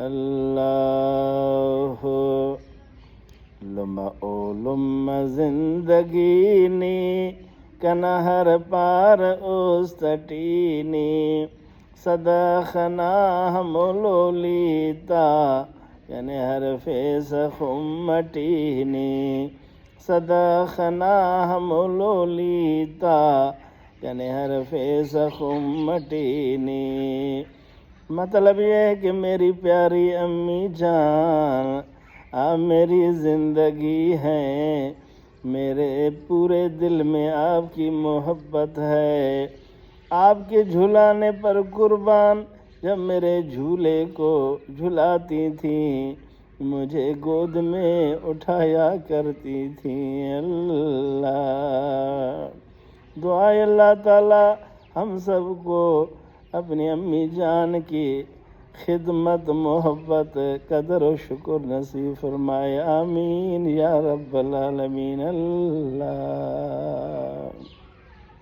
اللہ لما لما زندگی نی کنہر پار اوستٹینی صداخنا ہمولولیتا یعنی حرف سخمٹینی صداخنا ہمولولیتا یعنی حرف سخمٹینی مطلب یہ ہے کہ میری پیاری امی جان آپ میری زندگی ہیں، میرے پورے دل میں آپ کی محبت ہے، آپ کے جھلانے پر قربان جب میرے جھولے کو جھلاتی تھیں مجھے گود میں اٹھایا کرتی تھیں۔ اللہ دعائے اللہ تعالی ہم سب کو اپنی امی جان کی خدمت محبت قدر و شکر نصیب فرمائے، آمین یا رب العالمین۔ اللہ